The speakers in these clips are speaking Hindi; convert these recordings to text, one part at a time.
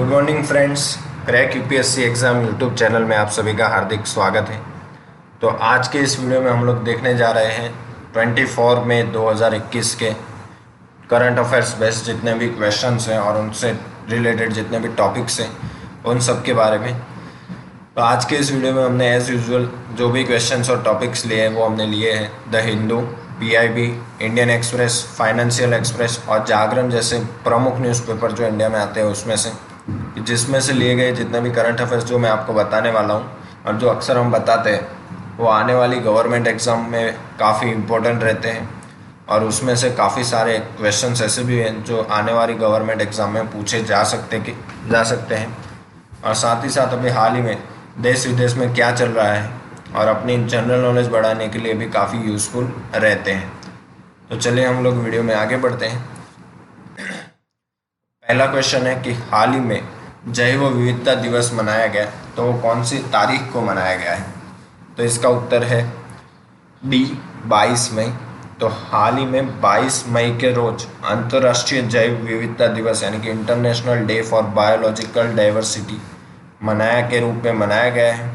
Good morning friends. Crack UPSC exam YouTube channel में आप सभी का हार्दिक स्वागत है। तो आज के इस वीडियो में हम लोग देखने जा रहे हैं 24 मई 2021 के करंट अफेयर्स बेस्ड जितने भी क्वेश्चंस हैं और उनसे रिलेटेड जितने भी टॉपिक्स हैं उन सब के बारे में। तो आज के इस वीडियो में हमने एज़ यूजुअल जो भी क्वेश्चंस और टॉपिक्स लिए हैं वो हमने लिए हैं the Hindu, PIB, Indian express, financial express और जागरण जैसे प्रमुख न्यूज़पेपर जो इंडिया में आते हैं उसमें से, जिसमें से लिए गए जितने भी करंट अफेयर्स जो मैं आपको बताने वाला हूँ और जो अक्सर हम बताते हैं वो आने वाली गवर्नमेंट एग्ज़ाम में काफ़ी इम्पोर्टेंट रहते हैं। और उसमें से काफ़ी सारे क्वेश्चंस ऐसे भी हैं जो आने वाली गवर्नमेंट एग्ज़ाम में पूछे जा सकते हैं। और साथ ही साथ अभी हाल ही में देश विदेश में क्या चल रहा है और अपनी जनरल नॉलेज बढ़ाने के लिए भी काफ़ी यूज़फुल रहते हैं। तो चलिए हम लोग वीडियो में आगे बढ़ते हैं। पहला क्वेश्चन है कि हाल ही में जैव विविधता दिवस मनाया गया, तो वो कौन सी तारीख को मनाया गया है? तो इसका उत्तर है डी 22 मई। तो हाल ही में 22 मई के रोज अंतर्राष्ट्रीय जैव विविधता दिवस यानी कि international day for biological diversity के रूप में मनाया गया है।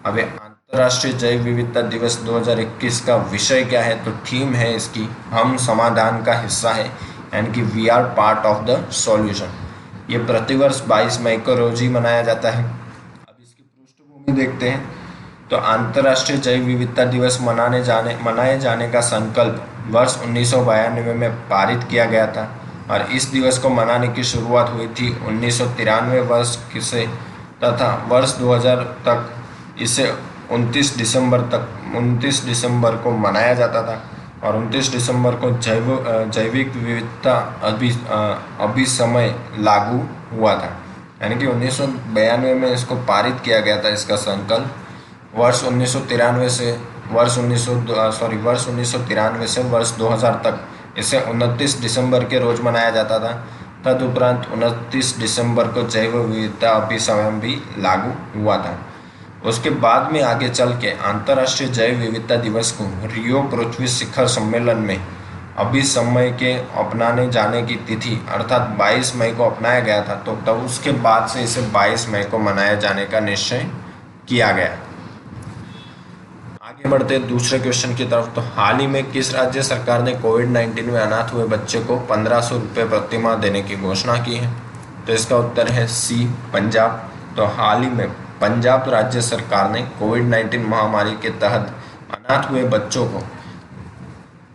अब अंतर्राष्ट्रीय जैव विविधता दिवस 2021 का विषय क्या है? तो थीम है इसकी हम समाधान का हिस्सा है, यानी कि we are part of the solution. ये प्रतिवर्ष 22 मई को रोज ही मनाया जाता है। अब इसकी पृष्ठभूमि देखते हैं। तो अंतर्राष्ट्रीय जैव विविधता दिवस मनाए जाने का संकल्प वर्ष 1992 में पारित किया गया था और इस दिवस को मनाने की शुरुआत हुई थी 1993 वर्ष से, तथा वर्ष 2000 तक इसे 29 दिसंबर को मनाया जाता था। और 29 दिसंबर को जैविक विविधता अभिसमय लागू हुआ था, यानी कि 1992 में इसको पारित किया गया था। इसका संकल्प वर्ष 1993 से वर्ष 2000 तक इसे 29 दिसंबर के रोज मनाया जाता था। तदुपरांत 29 दिसंबर को जैव विविधता अभिसमय भी लागू हुआ था। उसके बाद में आगे चल के अंतर्राष्ट्रीय जैव विविधता दिवस को रियो पृथ्वी शिखर सम्मेलन में अभिसमय के अपनाने जाने की तिथि अर्थात 22 मई को अपनाया गया था। तो तब उसके बाद से इसे 22 मई को मनाए जाने का निश्चय किया गया। आगे बढ़ते हैं दूसरे क्वेश्चन की तरफ। तो हाल ही में किस राज्य सरकार ने कोविड-19 में अनाथ हुए बच्चे को 1500 रुपये प्रतिमाह देने की घोषणा की है? तो इसका उत्तर है सी, पंजाब। तो हाल ही में पंजाब राज्य सरकार ने कोविड-19 महामारी के तहत अनाथ हुए बच्चों को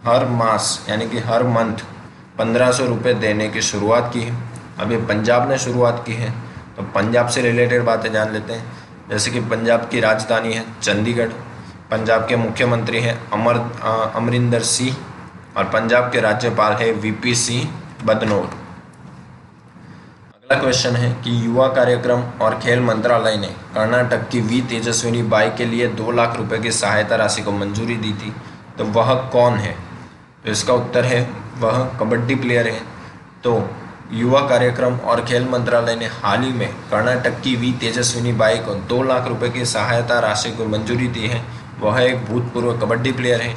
हर मास यानी कि हर मंथ 1500 रुपये देने की शुरुआत की है। अब ये पंजाब ने शुरुआत की है, तो पंजाब से रिलेटेड बातें जान लेते हैं। जैसे कि पंजाब की राजधानी है चंडीगढ़, पंजाब के मुख्यमंत्री हैं अमरिंदर सिंह और पंजाब के राज्यपाल है वीपी सिंह बदनौर। अगला क्वेश्चन है कि युवा कार्यक्रम और खेल मंत्रालय ने कर्नाटक की वी तेजस्विनी बाई के लिए 2 लाख रुपए की सहायता राशि को मंजूरी दी थी। तो वह कौन है? तो इसका उत्तर है वह कबड्डी प्लेयर है। तो युवा कार्यक्रम और खेल मंत्रालय ने हाल ही में कर्नाटक की वी तेजस्विनी बाई को 2 लाख रुपए की सहायता राशि को मंजूरी दी है। वह एक भूतपूर्व कबड्डी प्लेयर है।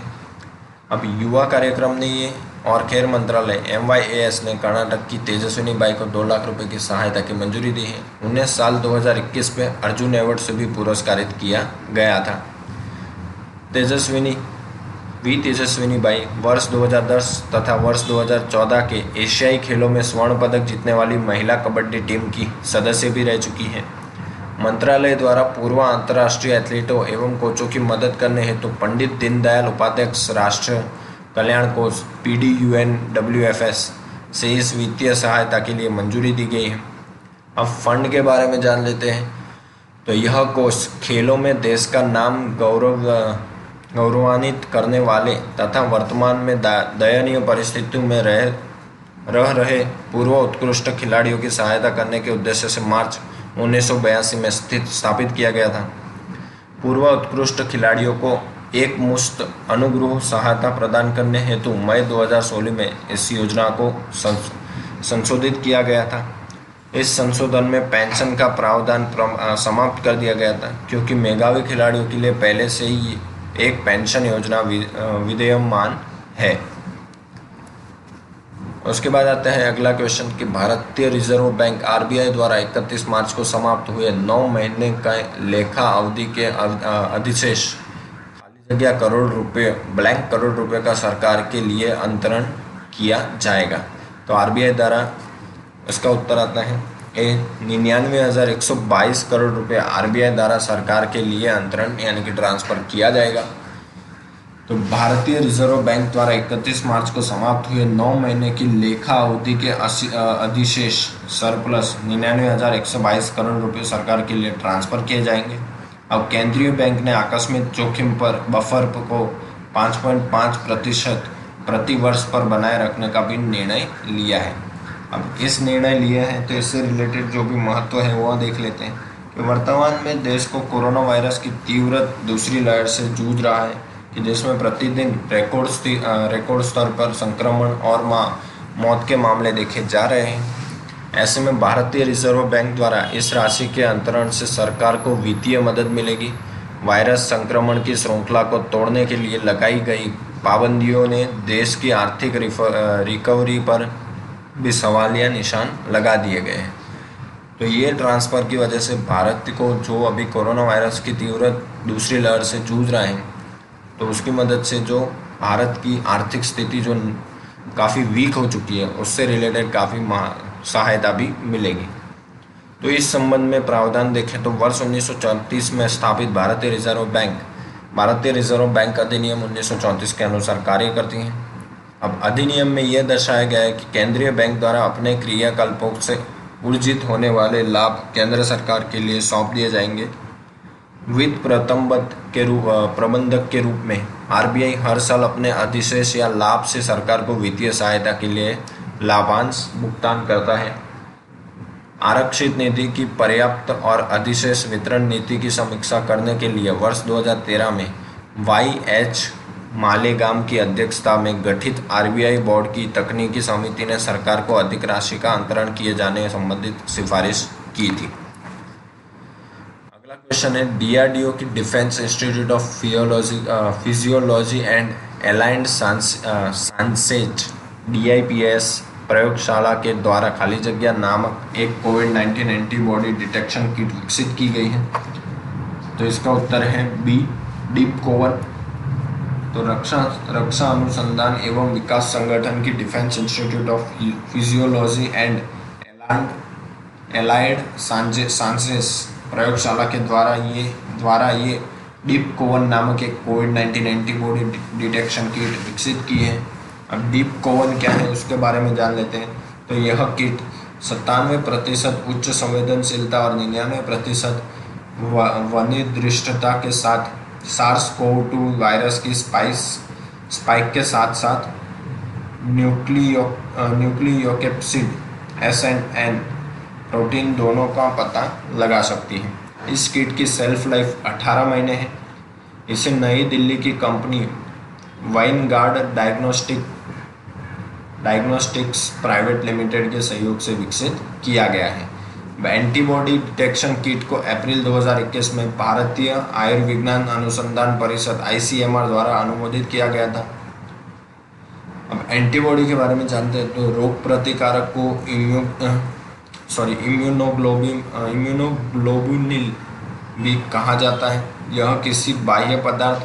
अब युवा कार्यक्रम ने ये और खेल मंत्रालय MYAS ने कर्नाटक की तेजस्विनी बाई को 2 लाख रुपए की सहायता की मंजूरी दी है। उन्हें साल 2021 में अर्जुन अवार्ड से भी पुरस्कारित किया गया था। तेजस्विनी बाई वर्ष 2010 तथा वर्ष 2014 के एशियाई खेलों में स्वर्ण पदक जीतने वाली महिला कबड्डी टीम की सदस्य भी रह चुकी हैं। मंत्रालय द्वारा पूर्व अंतर्राष्ट्रीय एथलीटों एवं कोचों की मदद करने हेतु पंडित दीनदयाल उपाध्याय राष्ट्रीय कल्याण कोष PDUNWFS से इस वित्तीय सहायता के लिए मंजूरी दी गई है। अब फंड के बारे में जान लेते हैं। तो यह कोष खेलों में देश का नाम गौरवान्वित करने वाले तथा वर्तमान में दयनीय परिस्थितियों में रह रहे पूर्व उत्कृष्ट खिलाड़ियों की सहायता करने के उद्देश्य से मार्च 1982 में स्थापित किया गया था। पूर्व उत्कृष्ट खिलाड़ियों को एक मुश्त अनुग्रह सहायता प्रदान करने हेतु मई 2016 में इस योजना को संशोधित किया गया था। इस संशोधन में पेंशन का प्रावधान समाप्त कर दिया गया था, क्योंकि मेधावी खिलाड़ियों के लिए पहले से ही एक पेंशन योजना विद्यमान है। उसके बाद आता है अगला क्वेश्चन कि भारतीय रिजर्व बैंक आरबीआई द्वारा 31 मार्च को समाप्त हुए 9 महीने का लेखा अवधि के अधिशेष खाली जगह करोड़ रुपए ब्लैंक करोड़ रुपए का सरकार के लिए अंतरण किया जाएगा। तो आरबीआई द्वारा इसका उत्तर आता है ए 99,122 करोड़ रुपए आरबीआई द्वारा सरकार के लिए अंतरण यानी कि ट्रांसफर किया जाएगा। तो भारतीय रिजर्व बैंक द्वारा 31 मार्च को समाप्त हुए 9 महीने की लेखा अवधि के अधिशेष सरप्लस 99,122 करोड़ रुपए सरकार के लिए ट्रांसफर किए जाएंगे। अब केंद्रीय बैंक ने आकस्मिक जोखिम पर बफर को 5.5% प्रति वर्ष पर बनाए रखने का भी निर्णय लिया है। अब इस निर्णय लिया है तो इससे रिलेटेड जो भी महत्व है वो देख लेते हैं कि वर्तमान में देश को कोरोना वायरस की तीव्र दूसरी लहर से जूझ रहा है कि देश में प्रतिदिन रिकॉर्ड स्तर पर संक्रमण और मौत के मामले देखे जा रहे हैं। ऐसे में भारतीय रिजर्व बैंक द्वारा इस राशि के अंतरण से सरकार को वित्तीय मदद मिलेगी। वायरस संक्रमण की श्रृंखला को तोड़ने के लिए लगाई गई पाबंदियों ने देश की आर्थिक रिकवरी पर भी सवालिया निशान लगा दिए गए हैं। तो ये ट्रांसफ़र की वजह से भारत को जो अभी कोरोना वायरस की तीव्र दूसरी लहर से जूझ रहे हैं तो उसकी मदद से जो भारत की आर्थिक स्थिति जो काफ़ी वीक हो चुकी है उससे रिलेटेड काफ़ी सहायता भी मिलेगी। तो इस संबंध में प्रावधान देखें तो वर्ष 1934 में स्थापित भारतीय रिजर्व बैंक अधिनियम 1934 के अनुसार कार्य करती हैं। अब अधिनियम में यह दर्शाया गया है कि केंद्रीय बैंक द्वारा अपने क्रियाकलापों से अर्जित होने वाले लाभ केंद्र सरकार के लिए सौंप दिए जाएंगे। वित्त प्रबंधक के रूप में आरबीआई हर साल अपने अधिशेष या लाभ से सरकार को वित्तीय सहायता के लिए लाभांश भुगतान करता है। आरक्षित निधि की पर्याप्त और अधिशेष वितरण नीति की समीक्षा करने के लिए वर्ष 2013 में वाई.एच. मालेगाम की अध्यक्षता में गठित आरबीआई बोर्ड की तकनीकी समिति ने सरकार को अधिक राशि का अंतरण किए जाने संबंधित सिफारिश की थी। अगला क्वेश्चन है डीआरडीओ की defence institute of physiology and aligned sciences DIPS प्रयोगशाला के द्वारा खाली जगह नामक एक कोविड-19 एंटीबॉडी डिटेक्शन किट विकसित की गई है। तो इसका उत्तर है बी डीप कोवन। तो रक्षा अनुसंधान एवं विकास संगठन की defence institute of physiology and allied sciences प्रयोगशाला के द्वारा ये डीप कोवन नामक एक कोविड-19 एंटीबॉडी डिटेक्शन किट विकसित की है। अब डीप कोवन क्या है उसके बारे में जान लेते हैं। तो यह किट 97% उच्च संवेदनशीलता और 99% वनिदृष्टता के साथ SARS-CoV-2 वायरस की स्पाइक के साथ साथ न्यूक्लियोकैप्सिड SNN प्रोटीन दोनों का पता लगा सकती है। इस किट की सेल्फ लाइफ 18 महीने है। इसे नई दिल्ली की कंपनी वाइनगार्ड डायग्नोस्टिक्स प्राइवेट लिमिटेड के सहयोग से विकसित किया गया है। एंटीबॉडी डिटेक्शन किट को अप्रैल 2021 में भारतीय आयुर्विज्ञान अनुसंधान परिषद ICMR द्वारा अनुमोदित किया गया था। अब एंटीबॉडी के बारे में जानते हैं तो रोग प्रतिकारक को इम्यूनोग्लोबुलिन भी कहा जाता है। यह किसी बाह्य पदार्थ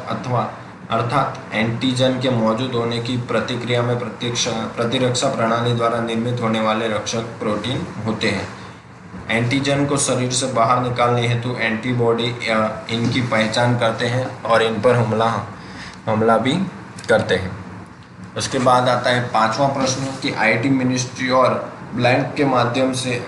अर्थात एंटीजन के मौजूद होने की प्रतिक्रिया में प्रतिरक्षा प्रणाली द्वारा निर्मित होने वाले रक्षक प्रोटीन होते हैं। एंटीजन को शरीर से बाहर निकालने हेतु एंटीबॉडी इनकी पहचान करते हैं और इन पर हमला भी करते हैं। उसके बाद आता है 5वां प्रश्न कि IT मिनिस्ट्री और ब्लैंक के माध्यम से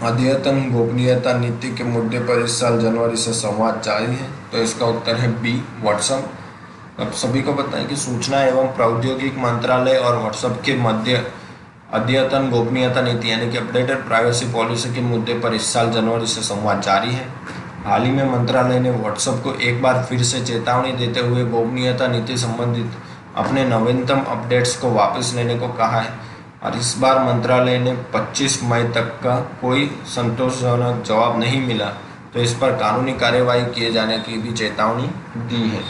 अद्यतन गोपनीयता नीति के मुद्दे पर इस साल जनवरी से संवाद जारी है। तो इसका उत्तर है बी व्हाट्सएप। अब सभी को पता है कि सूचना एवं प्रौद्योगिकी मंत्रालय और व्हाट्सएप के मध्य अद्यतन गोपनीयता नीति यानी कि अपडेटेड प्राइवेसी पॉलिसी के मुद्दे पर इस साल जनवरी से संवाद जारी है। हाल ही में मंत्रालय ने व्हाट्सएप को एक बार फिर से चेतावनी देते हुए गोपनीयता नीति संबंधित अपने नवीनतम अपडेट्स को वापस लेने को कहा है और इस बार मंत्रालय ने 25 मई तक का कोई संतोषजनक जवाब नहीं मिला तो इस पर कानूनी कार्यवाही किए जाने की भी चेतावनी दी है।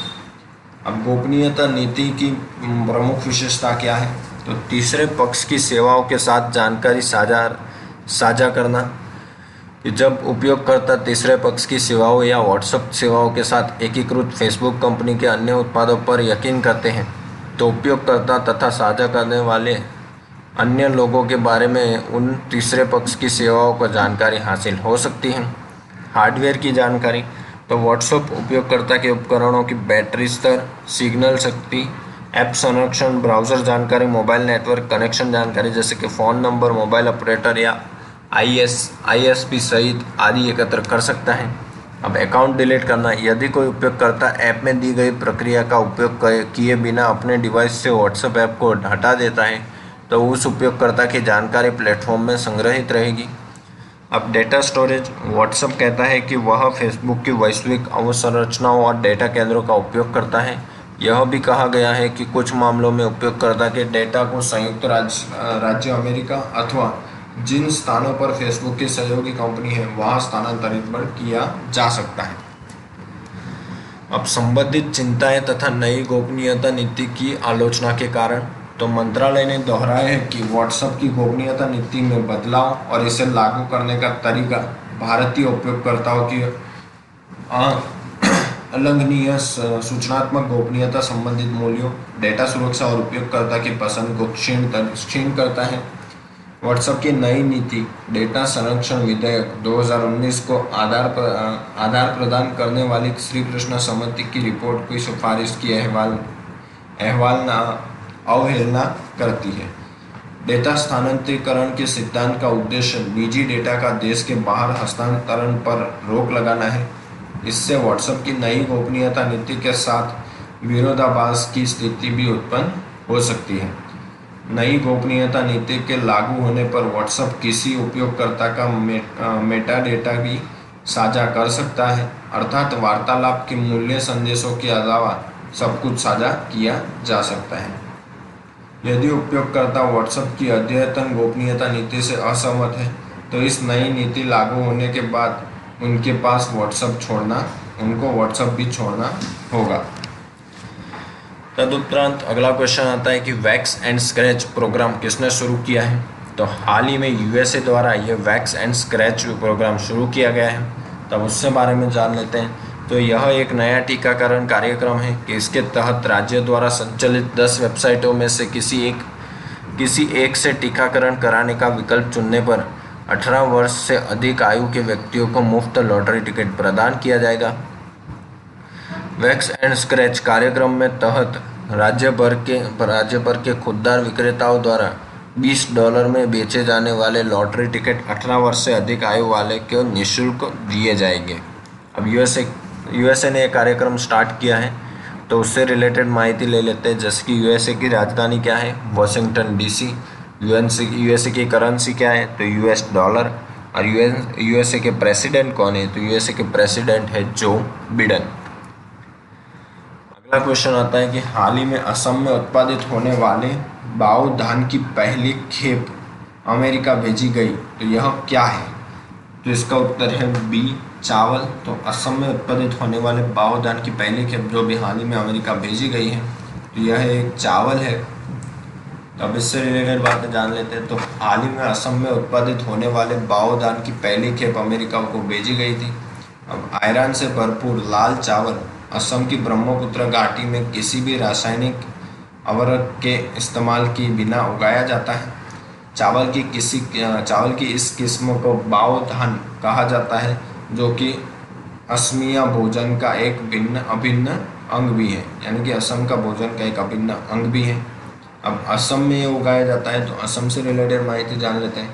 अब गोपनीयता नीति की प्रमुख विशेषता क्या है? तो तीसरे पक्ष की सेवाओं के साथ जानकारी साझा करना, कि जब उपयोगकर्ता तीसरे पक्ष की सेवाओं या व्हाट्सएप सेवाओं के साथ एकीकृत फेसबुक कंपनी के अन्य उत्पादों पर यकीन करते हैं, तो उपयोगकर्ता तथा साझा करने वाले अन्य लोगों के बारे में उन तीसरे पक्ष की सेवाओं को जानकारी हासिल हो सकती है। हार्डवेयर की जानकारी, तो व्हाट्सएप उपयोगकर्ता के उपकरणों की बैटरी स्तर, सिग्नल शक्ति, ऐप संरक्षण, ब्राउज़र जानकारी, मोबाइल नेटवर्क कनेक्शन जानकारी जैसे कि फ़ोन नंबर, मोबाइल ऑपरेटर या आईएसपी सहित आदि एकत्र कर सकता है। अब अकाउंट डिलीट करना, यदि कोई उपयोगकर्ता ऐप में दी गई प्रक्रिया का उपयोग किए बिना अपने डिवाइस से व्हाट्सएप ऐप को हटा देता है, तो उस उपयोगकर्ता की जानकारी प्लेटफॉर्म में संग्रहित रहेगी। अब डेटा स्टोरेज, व्हाट्सएप कहता है कि वह फेसबुक की वैश्विक अवसंरचनाओं और डेटा केंद्रों का उपयोग करता है। यह भी कहा गया है कि कुछ मामलों में उपयोगकर्ता के डेटा को संयुक्त राज्य अमेरिका अथवा जिन स्थानों पर फेसबुक की सहयोगी कंपनी है वहां स्थानांतरित किया जा सकता है। अब संबंधित चिंताएं तथा नई गोपनीयता नीति की आलोचना के कारण, तो मंत्रालय ने दोहराया है कि व्हाट्सएप की गोपनीयता नीति में बदलाव और इसे लागू करने का तरीका भारतीय उपयोगकर्ताओं की उल्लंघनीय सूचनात्मक गोपनीयता संबंधित मूल्यों, डेटा सुरक्षा और उपयोगकर्ता की पसंद को क्षीण करता है। व्हाट्सएप की नई नीति डेटा संरक्षण विधेयक 2019 को आधार प्रदान करने वाली श्री कृष्ण समिति की रिपोर्ट की सिफारिश की अवहेलना करती है। डेटा स्थानांतरीकरण के सिद्धांत का उद्देश्य निजी डेटा का देश के बाहर हस्तांतरण पर रोक लगाना है। इससे व्हाट्सएप की नई गोपनीयता नीति के साथ विरोधाभास की स्थिति भी उत्पन्न हो सकती है। नई गोपनीयता नीति के लागू होने पर व्हाट्सएप किसी उपयोगकर्ता का मेटा डेटा भी साझा कर सकता है, अर्थात वार्तालाप के मूल्य संदेशों के अलावा सब कुछ साझा किया जा सकता है। यदि उपयोगकर्ता व्हाट्सएप की अद्यतन गोपनीयता नीति से असहमत है, तो इस नई नीति लागू होने के बाद उनके पास उनको व्हाट्सएप भी छोड़ना होगा। तदुपरांत अगला क्वेश्चन आता है कि वैक्स एंड स्क्रैच प्रोग्राम किसने शुरू किया है? तो हाल ही में यूएसए द्वारा ये वैक्स एंड स्क्रैच प्रोग्राम शुरू किया गया है। तब उससे बारे में जान लेते हैं। तो यह एक नया टीकाकरण कार्यक्रम है कि इसके तहत राज्य द्वारा संचालित 10 वेबसाइटों में से किसी एक से टीकाकरण कराने का विकल्प चुनने पर 18 वर्ष से अधिक आयु के व्यक्तियों को मुफ्त लॉटरी टिकट प्रदान किया जाएगा। वैक्स एंड स्क्रैच कार्यक्रम में तहत राज्य भर के खुदरा विक्रेताओं द्वारा $20 में बेचे जाने वाले लॉटरी टिकट 18 वर्ष से अधिक आयु वाले को निःशुल्क दिए जाएंगे। अब यूएसए ने एक कार्यक्रम स्टार्ट किया है, तो उससे रिलेटेड माहिती ले लेते हैं। जैसे कि यूएसए की राजधानी क्या है? Washington DC. यूएसए की करेंसी क्या है? तो यूएस डॉलर। और यूएसए के प्रेसिडेंट कौन है? तो यूएसए के प्रेसिडेंट है जो बिडेन। अगला क्वेश्चन आता है कि हाल ही में असम में उत्पादित होने वाले बाओ धान की पहली खेप अमेरिका भेजी गई, तो यह क्या है? तो इसका उत्तर है बी, चावल। तो असम में उत्पादित होने वाले बाओ धान की पहली खेप जो भी हाल ही में अमेरिका भेजी गई है, तो यह एक चावल है। तो अब इससे रिलेटेड बातें जान लेते हैं। तो हाल ही में असम में उत्पादित होने वाले बाओ धान की पहली खेप अमेरिका को भेजी गई थी। अब आयरन से भरपूर लाल चावल असम की ब्रह्मपुत्र घाटी में किसी भी रासायनिक उर्वरक के इस्तेमाल के बिना उगाया जाता है। चावल की इस किस्म को बाओ धान कहा जाता है, जो कि असमिया भोजन का एक अभिन्न अंग भी है, यानी कि असम का भोजन का एक अभिन्न अंग भी है। अब असम में ये उगाया जाता है, तो असम से रिलेटेड माहिती जान लेते हैं।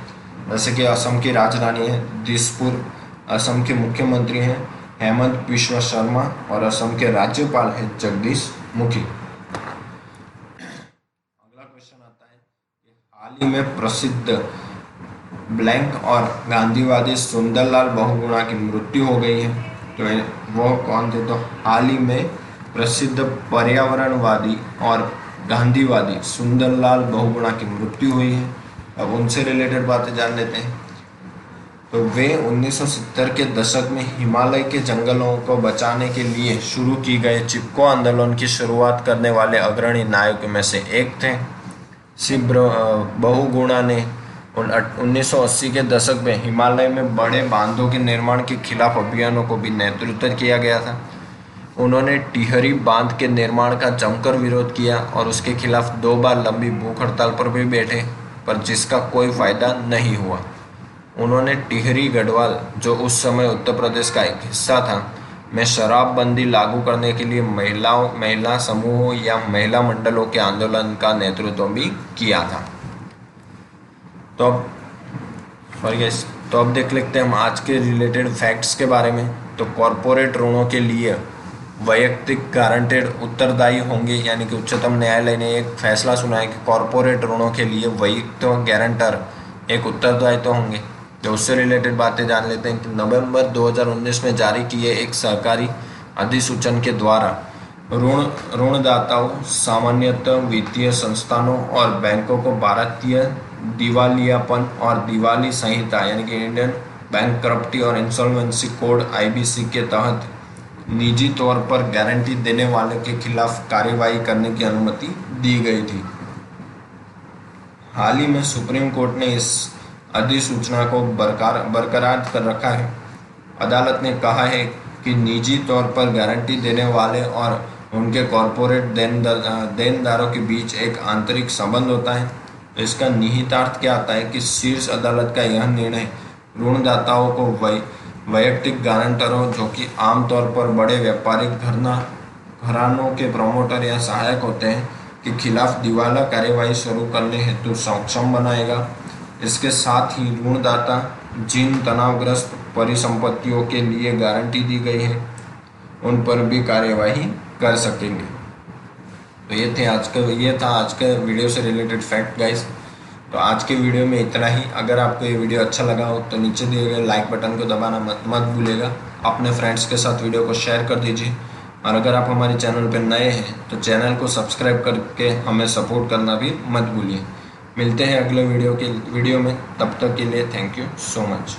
जैसे कि असम की राजधानी है दिसपुर, असम के मुख्यमंत्री हैं हेमंत बिश्व शर्मा और असम के राज्यपाल हैं जगदीश मुखी। अगला क्वेश्चन आता है कि हाल ही में प्रसिद्ध ब्लैंक और गांधीवादी सुंदरलाल बहुगुणा की मृत्यु हो गई है, तो वो कौन थे? तो हाल ही में प्रसिद्ध पर्यावरणवादी और गांधीवादी सुंदरलाल बहुगुणा की मृत्यु हुई है। अब उनसे रिलेटेड बातें जान लेते हैं। तो वे 1970 के दशक में हिमालय के जंगलों को बचाने के लिए शुरू की गए चिपको आंदोलन की शुरुआत करने वाले अग्रणी नायकों में से एक थे। बहुगुणा ने 1980 के दशक में हिमालय में बड़े बांधों के निर्माण के खिलाफ अभियानों को भी नेतृत्व किया गया था। उन्होंने टिहरी बांध के निर्माण का जमकर विरोध किया और उसके खिलाफ 2 बार लंबी भूख हड़ताल पर भी बैठे, पर जिसका कोई फायदा नहीं हुआ। उन्होंने टिहरी गढ़वाल, जो उस समय उत्तर प्रदेश का एक हिस्सा था, में शराबबंदी लागू करने के लिए महिला समूहों या महिला मंडलों के आंदोलन का नेतृत्व भी किया था। तो अब देख लेते हैं हम आज के रिलेटेड फैक्ट्स के बारे में। तो कॉरपोरेट ऋणों के लिए वैयक्तिक गारंटेड उत्तरदायी होंगे, यानी कि उच्चतम न्यायालय ने एक फैसला सुना है कि कॉरपोरेट ऋणों के लिए वैयक्तिक गारंटर एक उत्तरदायित्व होंगे। तो उससे रिलेटेड बातें जान लेते हैं कि नवंबर 2019 में जारी किए एक सरकारी अधिसूचन के द्वारा ऋणदाताओं, सामान्यतः वित्तीय संस्थानों और बैंकों को भारतीय दिवालियापन और दिवाली संहिता यानी कि इंडियन बैंकक्रप्टी और इंसॉल्वेंसी कोड (IBC) के तहत निजी तौर पर गारंटी देने वाले के खिलाफ कार्रवाई करने की अनुमति दी गई थी। हाल ही में सुप्रीम कोर्ट ने इस अधिसूचना को बरकरार कर रखा है। अदालत ने कहा है कि निजी तौर पर गारंटी देने वाले और उनके कॉरपोरेट देनदारों के बीच एक आंतरिक संबंध होता है। इसका निहितार्थ क्या आता है कि शीर्ष अदालत का यह निर्णय ऋणदाताओं को वैयक्तिक गारंटरों, जो कि आमतौर पर बड़े व्यापारिक घरानों के प्रमोटर या सहायक होते हैं, के खिलाफ दिवाला कार्यवाही शुरू करने हेतु सक्षम बनाएगा। इसके साथ ही ऋणदाता जिन तनावग्रस्त परिसंपत्तियों के लिए गारंटी दी गई है उन पर भी कार्यवाही कर सकेंगे। तो ये था आज का वीडियो से रिलेटेड फैक्ट गाइस। तो आज के वीडियो में इतना ही। अगर आपको ये वीडियो अच्छा लगा हो तो नीचे दिए गए लाइक बटन को दबाना मत भूलिएगा। अपने फ्रेंड्स के साथ वीडियो को शेयर कर दीजिए, और अगर आप हमारे चैनल पर नए हैं तो चैनल को सब्सक्राइब करके हमें सपोर्ट करना भी मत भूलिए। मिलते हैं अगले वीडियो में, तब तक के लिए थैंक यू सो मच।